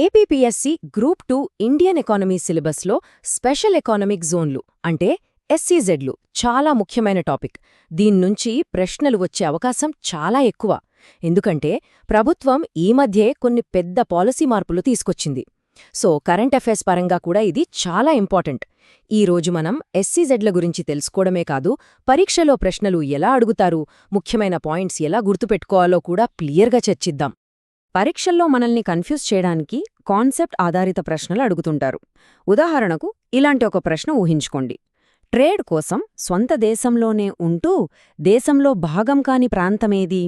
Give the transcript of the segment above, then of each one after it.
APPSC group 2 Indian economy సిలబస్లో special economic జోన్లు అంటే ఎస్సీజెడ్లు చాలా ముఖ్యమైన టాపిక్. దీన్నుంచి ప్రశ్నలు వచ్చే అవకాశం చాలా ఎక్కువ. ఎందుకంటే ప్రభుత్వం ఈ మధ్యే కొన్ని పెద్ద పాలసీ మార్పులు తీసుకొచ్చింది. సో కరెంట్ అఫైర్స్ పరంగా కూడా ఇది చాలా ఇంపార్టెంట్. ఈరోజు మనం ఎస్సీజెడ్ల గురించి తెలుసుకోవడమే కాదు, పరీక్షలో ప్రశ్నలు ఎలా అడుగుతారు, ముఖ్యమైన పాయింట్స్ ఎలా గుర్తుపెట్టుకోవాలో కూడా క్లియర్గా చర్చిద్దాం. పరీక్షల్లో మనల్ని కన్ఫ్యూజ్ చేయడానికి కాన్సెప్ట్ ఆధారిత ప్రశ్నలు అడుగుతుంటారు. ఉదాహరణకు ఇలాంటి ఒక ప్రశ్న ఊహించుకోండి. ట్రేడ్ కోసం స్వంత దేశంలోనే ఉంటూ దేశంలో భాగం కాని ప్రాంతమేది?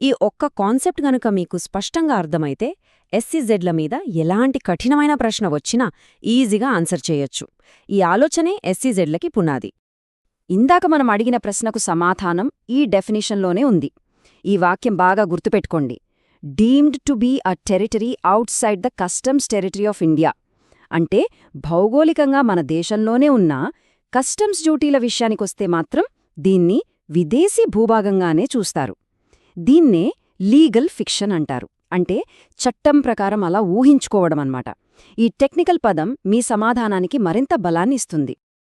ఈ ఒక్క కాన్సెప్ట్ గనుక మీకు స్పష్టంగా అర్థమైతే ఎస్సీజెడ్ల మీద ఎలాంటి కఠినమైన ప్రశ్న వచ్చినా ఈజీగా ఆన్సర్ చేయొచ్చు. ఈ ఆలోచనే ఎస్సీజెడ్లకి పునాది. ఇందాక మనం అడిగిన ప్రశ్నకు సమాధానం ఈ డెఫినిషన్లోనే ఉంది. ఈ వాక్యం బాగా గుర్తుపెట్టుకోండి. Deemed to be a territory outside the customs territory of India అంటే భౌగోళికంగా మన దేశంలోనే ఉన్న కస్టమ్స్ డ్యూటీల విషయానికొస్తే మాత్రం దీన్ని విదేశీ భూభాగంగానే చూస్తారు. దీన్నే లీగల్ ఫిక్షన్ అంటారు. అంటే చట్టం ప్రకారం అలా ఊహించుకోవడమన్నమాట. ఈ టెక్నికల్ పదం మీ సమాధానానికి మరింత బలాన్ని ఇస్తుంది.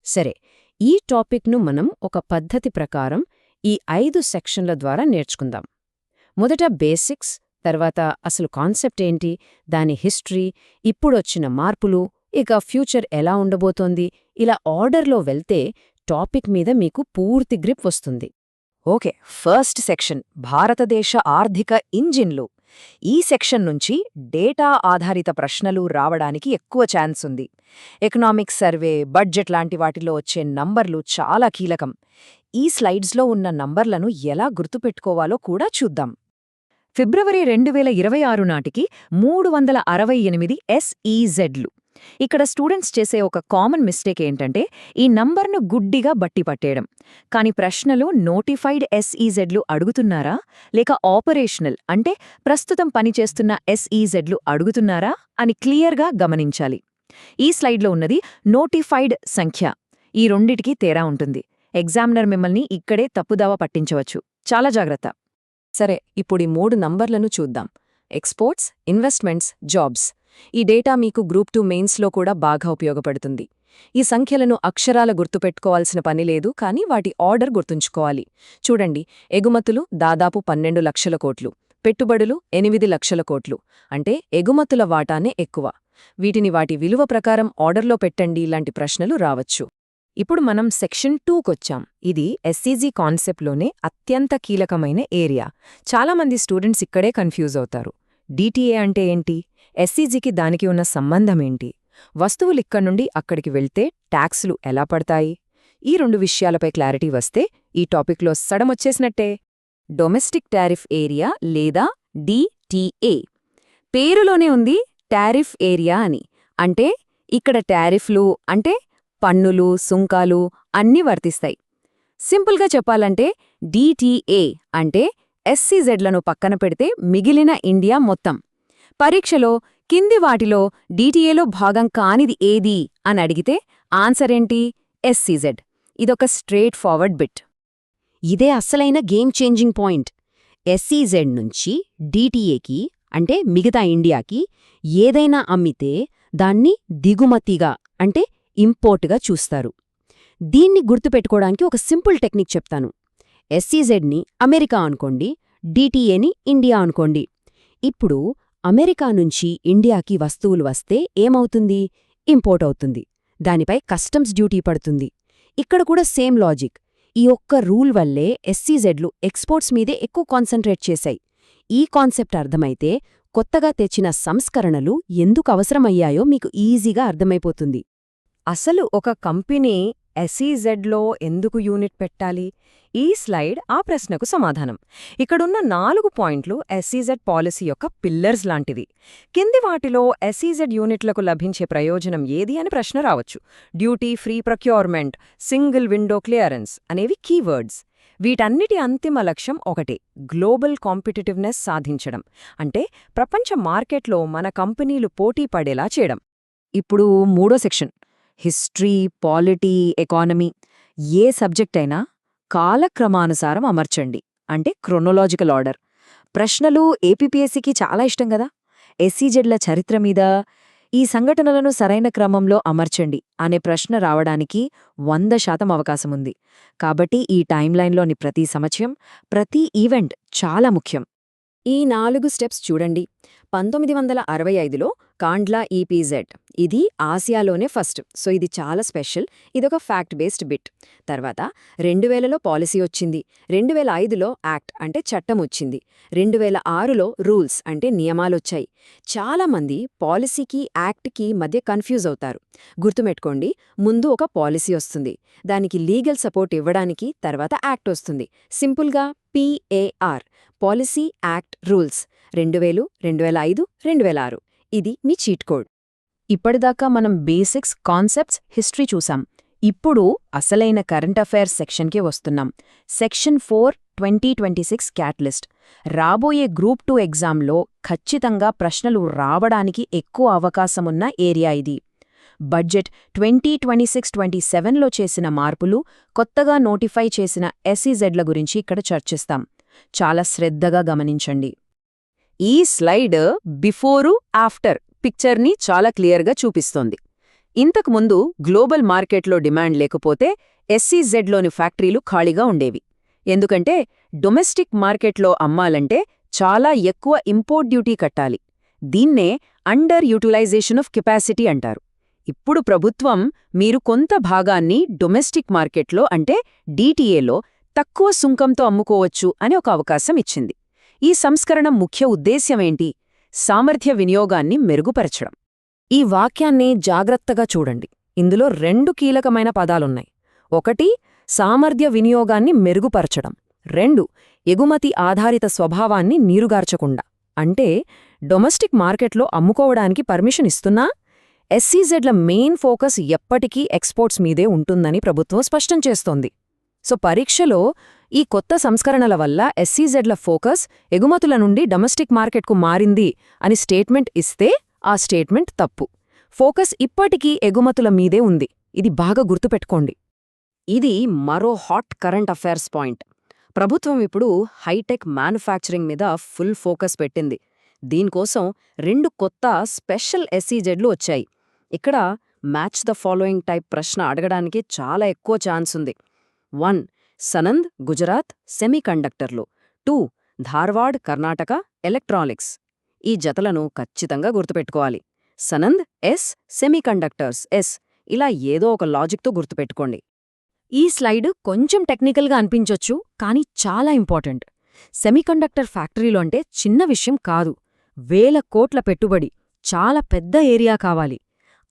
సరే, ఈ టాపిక్ను మనం ఒక పద్ధతి ప్రకారం ఈ 5 సెక్షన్ల ద్వారా నేర్చుకుందాం. మొదట బేసిక్స్, తర్వాత అసలు కాన్సెప్ట్ ఏంటి, దాని హిస్టరీ, ఇప్పుడొచ్చిన మార్పులు, ఇక ఫ్యూచర్ ఎలా ఉండబోతోంది, ఇలా ఆర్డర్లో వెళ్తే టాపిక్ మీద మీకు పూర్తి గ్రిప్ వస్తుంది. ఓకే, ఫస్ట్ సెక్షన్ భారతదేశ ఆర్థిక ఇంజిన్లు. ఈ సెక్షన్ నుంచి డేటా ఆధారిత ప్రశ్నలు రావడానికి ఎక్కువ ఛాన్స్ ఉంది. ఎకనామిక్ సర్వే, బడ్జెట్ లాంటి వాటిలో వచ్చే నంబర్లు చాలా కీలకం. ఈ స్లైడ్స్లో ఉన్న నంబర్లను ఎలా గుర్తుపెట్టుకోవాలో కూడా చూద్దాం. ఫిబ్రవరి 2026 నాటికి 368 ఎస్ఈజెడ్లు. ఇక్కడ స్టూడెంట్స్ చేసే ఒక కామన్ మిస్టేక్ ఏంటంటే ఈ నంబర్ను గుడ్డిగా బట్టి పట్టేయడం. కాని ప్రశ్నలో నోటిఫైడ్ ఎస్ఈజెడ్లు అడుగుతున్నారా లేక ఆపరేషనల్ అంటే ప్రస్తుతం పనిచేస్తున్న ఎస్ఈజెడ్లు అడుగుతున్నారా అని క్లియర్గా గమనించాలి. ఈ స్లైడ్లో ఉన్నది నోటిఫైడ్ సంఖ్య. ఈ రెండిటికీ తేడా ఉంటుంది. ఎగ్జామినర్ మిమ్మల్ని ఇక్కడే తప్పుదావ పట్టించవచ్చు. చాలా జాగ్రత్త. సరే, ఇప్పుడు ఈ 3 నంబర్లను చూద్దాం. Exports, investments, jobs. ఈ డేటా మీకు గ్రూప్ 2 మెయిన్స్లో కూడా బాగా ఉపయోగపడుతుంది. ఈ సంఖ్యలను అక్షరాల గుర్తుపెట్టుకోవాల్సిన పని లేదు, కానీ వాటి ఆర్డర్ గుర్తుంచుకోవాలి. చూడండి, ఎగుమతులు దాదాపు 12 లక్షల కోట్లు, పెట్టుబడులు 8 లక్షల కోట్లు. అంటే ఎగుమతుల వాటానే ఎక్కువ. వీటిని వాటి విలువ ప్రకారం ఆర్డర్లో పెట్టండి ఇలాంటి ప్రశ్నలు రావచ్చు. ఇప్పుడు మనం సెక్షన్ 2కొచ్చాం. ఇది ఎస్సీజీ కాన్సెప్ట్లోనే అత్యంత కీలకమైన ఏరియా. చాలామంది స్టూడెంట్స్ ఇక్కడే కన్ఫ్యూజ్ అవుతారు. డీటీఏ అంటే ఏంటి? ఎస్సీజీకి దానికి ఉన్న సంబంధమేంటి? వస్తువులిక్కడ్నుండి అక్కడికి వెళ్తే ట్యాక్సులు ఎలా పడతాయి? ఈ 2 విషయాలపై క్లారిటీ వస్తే ఈ టాపిక్లో సడమొచ్చేసినట్టే. డొమెస్టిక్ టారిఫ్ ఏరియా లేదా డీటీఏ. పేరులోనే ఉంది టారిఫ్ ఏరియా అని. అంటే ఇక్కడ టారిఫ్లు అంటే పన్నులు, సుంకాలు అన్నీ వర్తిస్తాయి. సింపుల్గా చెప్పాలంటే డీటీఏ అంటే ఎస్సీజెడ్లను పక్కన పెడితే మిగిలిన ఇండియా మొత్తం. పరీక్షలో కింది వాటిలో డీటీఏలో భాగం కానిది ఏది అని అడిగితే ఆన్సరేంటి? ఎస్సీజెడ్. ఇదొక స్ట్రేట్ ఫార్వర్డ్ బిట్. ఇదే అస్సలైన గేమ్ చేంజింగ్ పాయింట్. ఎస్సీజెడ్ నుంచి డీటీఏకి అంటే మిగతా ఇండియాకి ఏదైనా అమ్మితే దాన్ని దిగుమతిగా అంటే ఇంపోర్ట్గా చూస్తారు. దీన్ని గుర్తుపెట్టుకోవడానికి ఒక సింపుల్ టెక్నిక్ చెప్తాను. ఎస్సీజెడ్ని అమెరికా అనుకోండి, డీటీఏని ఇండియా అనుకోండి. ఇప్పుడు అమెరికా నుంచి ఇండియాకి వస్తువులు వస్తే ఏమవుతుంది? ఇంపోర్ట్ అవుతుంది. దానిపై కస్టమ్స్ డ్యూటీ పడుతుంది. ఇక్కడ కూడా సేమ్ లాజిక్. ఈ ఒక్క రూల్ వల్లే ఎస్సీజెడ్లు ఎక్స్పోర్ట్స్ మీదే ఎక్కువ కాన్సంట్రేట్ చేశాయి. ఈ కాన్సెప్ట్ అర్థమైతే కొత్తగా తెచ్చిన సంస్కరణలు ఎందుకు అవసరమయ్యాయో మీకు ఈజీగా అర్థమైపోతుంది. అసలు ఒక కంపెనీ ఎస్సీజెడ్లో ఎందుకు యూనిట్ పెట్టాలి? ఈ స్లైడ్ ఆ ప్రశ్నకు సమాధానం. ఇక్కడున్న 4 పాయింట్లు ఎస్సీజెడ్ పాలసీ యొక్క పిల్లర్స్ లాంటివి. కింది వాటిలో ఎస్సీజెడ్ యూనిట్లకు లభించే ప్రయోజనం ఏది అని ప్రశ్న రావచ్చు. Duty free procurement, single window clearance అనేవి కీవర్డ్స్. వీటన్నిటి అంతిమ లక్ష్యం ఒకటే, గ్లోబల్ కాంపిటిటివ్నెస్ సాధించడం. అంటే ప్రపంచ మార్కెట్లో మన కంపెనీలు పోటీ పడేలా చేయడం. ఇప్పుడు 3వ సెక్షన్ హిస్టరీ, పాలిటీ, ఎకానమీ. ఏ సబ్జెక్ట్ అయినా కాలక్రమానుసారం అమర్చండి. అంటే క్రొనోలాజికల్ ఆర్డర్. ప్రశ్నలు ఏపీపీఎస్సీకి చాలా ఇష్టం కదా. ఎస్సీజెడ్ల చరిత్ర మీద ఈ సంఘటనలను సరైన క్రమంలో అమర్చండి అనే ప్రశ్న రావడానికి 100% అవకాశముంది. కాబట్టి ఈ టైమ్లైన్లోని ప్రతి సమస్య, ప్రతి ఈవెంట్ చాలా ముఖ్యం. ఈ 4 స్టెప్స్ చూడండి. 1965లో కాండ్లా ఈపీజెడ్, ఇది ఆసియాలోనే ఫస్ట్, సో ఇది చాలా స్పెషల్. ఇదొక ఫ్యాక్ట్ బేస్డ్ బిట్. తర్వాత 2000లో పాలసీ వచ్చింది, 2005లో యాక్ట్ అంటే చట్టం వచ్చింది, 2006లో రూల్స్ అంటే నియమాలొచ్చాయి. చాలామంది పాలసీకి యాక్ట్కి మధ్య కన్ఫ్యూజ్ అవుతారు. గుర్తుపెట్టుకోండి, ముందు ఒక పాలసీ వస్తుంది, దానికి లీగల్ సపోర్ట్ ఇవ్వడానికి తర్వాత యాక్ట్ వస్తుంది. సింపుల్గా PAR, పాలసీ యాక్ట్ రూల్స్. 2000, 2005, 2006 ఇది మీ చీట్ కోడ్. ఇప్పటిదాకా మనం బేసిక్స్, కాన్సెప్ట్స్, హిస్టరీ చూసాం. ఇప్పుడు అసలైన కరెంట్ అఫైర్స్ సెక్షన్కే వస్తున్నాం. Section 4 2026 catalyst. రాబోయే గ్రూప్ 2 ఎగ్జామ్లో ఖచ్చితంగా ప్రశ్నలు రావడానికి ఎక్కువ అవకాశమున్న ఏరియా ఇది. బడ్జెట్ 2026-27లో చేసిన మార్పులు, కొత్తగా నోటిఫై చేసిన ఎస్ఈజెడ్ల గురించి ఇక్కడ చర్చిస్తాం. చాలా శ్రద్ధగా గమనించండి. ఈ స్లైడ్ బిఫోరు ఆఫ్టర్ పిక్చర్ని చాలా క్లియర్గా చూపిస్తోంది. ఇంతకుముందు గ్లోబల్ మార్కెట్లో డిమాండ్ లేకపోతే ఎస్సీజెడ్లోని ఫ్యాక్టరీలు ఖాళీగా ఉండేవి. ఎందుకంటే డొమెస్టిక్ మార్కెట్లో అమ్మాలంటే చాలా ఎక్కువ ఇంపోర్ట్ డ్యూటీ కట్టాలి. దీన్నే అండర్ యూటిలైజేషన్ ఆఫ్ కెపాసిటీ అంటారు. ఇప్పుడు ప్రభుత్వం మీరు కొంత భాగాన్ని డొమెస్టిక్ మార్కెట్లో అంటే DTAలో తక్కువ సుంకంతో అమ్ముకోవచ్చు అని ఒక అవకాశం ఇచ్చింది. ఈ సంస్కరణ ముఖ్య ఉద్దేశ్యమేంటి? సామర్థ్య వినియోగాన్ని మెరుగుపరచడం. ఈ వాక్యాన్ని జాగ్రత్తగా చూడండి. ఇందులో 2 కీలకమైన పదాలున్నాయి. 1 సామర్థ్య వినియోగాన్ని మెరుగుపరచడం, 2 ఎగుమతి ఆధారిత స్వభావాన్ని నీరుగార్చకుండా. అంటే డొమెస్టిక్ మార్కెట్లో అమ్ముకోవడానికి పర్మిషన్ ఇస్తున్నా ఎస్సీజెడ్ల మెయిన్ ఫోకస్ ఎప్పటికీ ఎక్స్పోర్ట్స్ మీదే ఉంటుందని ప్రభుత్వం స్పష్టం చేస్తోంది. సో పరీక్షలో ఈ కొత్త సంస్కరణల వల్ల ఎస్సీజెడ్ల ఫోకస్ ఎగుమతుల నుండి డొమెస్టిక్ మార్కెట్కు మారింది అని స్టేట్మెంట్ ఇస్తే ఆ స్టేట్మెంట్ తప్పు. ఫోకస్ ఇప్పటికీ ఎగుమతుల మీదే ఉంది. ఇది బాగా గుర్తుపెట్టుకోండి. ఇది మరో హాట్ కరెంట్ అఫైర్స్ పాయింట్. ప్రభుత్వం ఇప్పుడు హైటెక్ మ్యానుఫ్యాక్చరింగ్ మీద ఫుల్ ఫోకస్ పెట్టింది. దీనికోసం 2 కొత్త స్పెషల్ ఎస్సీజెడ్లు వచ్చాయి. ఇక్కడ మ్యాచ్ ద ఫాలోయింగ్ టైప్ ప్రశ్న అడగడానికి చాలా ఎక్కువ ఛాన్స్ ఉంది. 1 సనంద్ గుజరాత్ సెమీకండక్టర్లు, 2 ధార్వాడ్ కర్ణాటక ఎలక్ట్రానిక్స్. ఈ జతలను ఖచ్చితంగా గుర్తుపెట్టుకోవాలి. సనంద్ ఎస్, సెమీకండక్టర్స్ ఎస్, ఇలా ఏదో ఒక లాజిక్తో గుర్తుపెట్టుకోండి. ఈ స్లైడ్ కొంచెం టెక్నికల్గా అనిపించొచ్చు, కానీ చాలా ఇంపార్టెంట్. సెమీకండక్టర్ ఫ్యాక్టరీలు అంటే చిన్న విషయం కాదు. వేల కోట్ల పెట్టుబడి, చాలా పెద్ద ఏరియా కావాలి.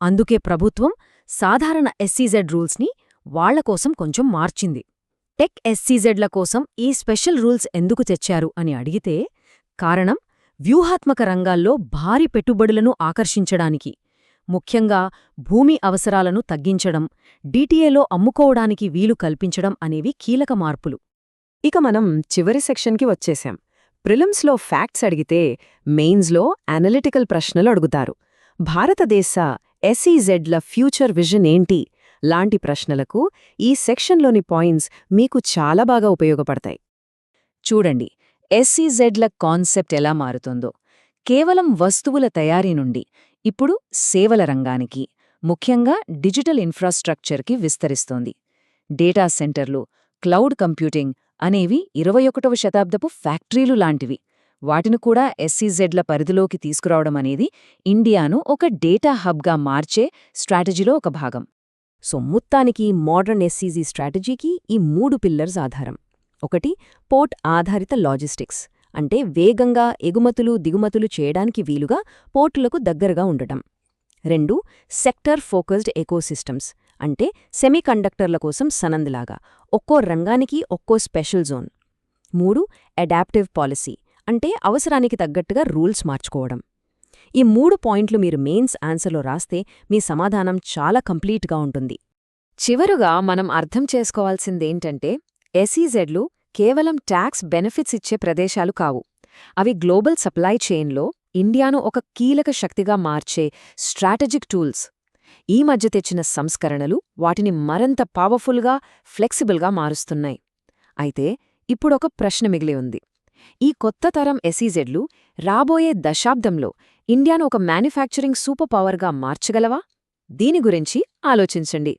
అందుకే ప్రభుత్వం సాధారణ ఎస్సీజెడ్ రూల్స్ని వాళ్లకోసం కొంచెం మార్చింది. టెక్ ఎస్సీజెడ్ల కోసం ఈ స్పెషల్ రూల్స్ ఎందుకు తెచ్చారు అని అడిగితే కారణం వ్యూహాత్మక రంగాల్లో భారీ పెట్టుబడులను ఆకర్షించడానికి, ముఖ్యంగా భూమి అవసరాలను తగ్గించడం, DTAలో అమ్ముకోవడానికి వీలు కల్పించడం అనేవి కీలక మార్పులు. ఇక మనం చివరి సెక్షన్కి వచ్చేశాం. ప్రిలిమ్స్లో ఫ్యాక్ట్స్ అడిగితే మెయిన్స్లో అనలిటికల్ ప్రశ్నలు అడుగుతారు. భారతదేశ ఎస్సీజెడ్ల ఫ్యూచర్ విజన్ ఏంటి లాంటి ప్రశ్నలకు ఈ సెక్షన్లోని పాయింట్స్ మీకు చాలా బాగా ఉపయోగపడతాయి. చూడండి, ఎస్సీజెడ్ల కాన్సెప్ట్ ఎలా మారుతుందో. కేవలం వస్తువుల తయారీ నుండి ఇప్పుడు సేవల రంగానికి, ముఖ్యంగా డిజిటల్ ఇన్ఫ్రాస్ట్రక్చర్కి విస్తరిస్తోంది. డేటా సెంటర్లు, క్లౌడ్ కంప్యూటింగ్ అనేవి 21వ శతాబ్దపు ఫ్యాక్టరీలు లాంటివి. వాటిని కూడా ఎస్సీజెడ్ల పరిధిలోకి తీసుకురావడం అనేది ఇండియాను ఒక డేటా హబ్గా మార్చే స్ట్రాటజీలో ఒక భాగం. సో మొత్తానికి మోడర్న్ ఎస్సీజీ స్ట్రాటజీకి ఈ 3 పిల్లర్స్ ఆధారం. 1 పోర్ట్ ఆధారిత లాజిస్టిక్స్, అంటే వేగంగా ఎగుమతులు దిగుమతులు చేయడానికి వీలుగా పోర్టులకు దగ్గరగా ఉండటం. 2 సెక్టర్ ఫోకస్డ్ ఎకోసిస్టమ్స్, అంటే సెమీకండక్టర్ల కోసం సనంద్లాగా ఒక్కో రంగానికి ఒక్కో స్పెషల్ జోన్. 3 అడాప్టివ్ పాలసీ, అంటే అవసరానికి తగ్గట్టుగా రూల్స్ మార్చుకోవడం. ఈ 3 పాయింట్లు మీరు మెయిన్స్ ఆన్సర్లో రాస్తే మీ సమాధానం చాలా కంప్లీట్గా ఉంటుంది. చివరుగా మనం అర్థం చేసుకోవాల్సిందేంటంటే ఎస్ఈజెడ్లు కేవలం ట్యాక్స్ బెనిఫిట్స్ ఇచ్చే ప్రదేశాలు కావు. అవి గ్లోబల్ సప్లై చైన్లో ఇండియాను ఒక కీలక శక్తిగా మార్చే స్ట్రాటజిక్ టూల్స్. ఈ మధ్య తెచ్చిన సంస్కరణలు వాటిని మరింత పవర్ఫుల్గా, ఫ్లెక్సిబుల్గా మారుస్తున్నాయి. అయితే ఇప్పుడొక ప్రశ్న మిగిలి ఉంది. ఈ కొత్త తరం ఎస్ఈజెడ్లు రాబోయే దశాబ్దంలో ఇండియాను ఒక మ్యానుఫ్యాక్చరింగ్ సూపర్ పవర్గా మార్చగలవా? దీని గురించి ఆలోచించండి.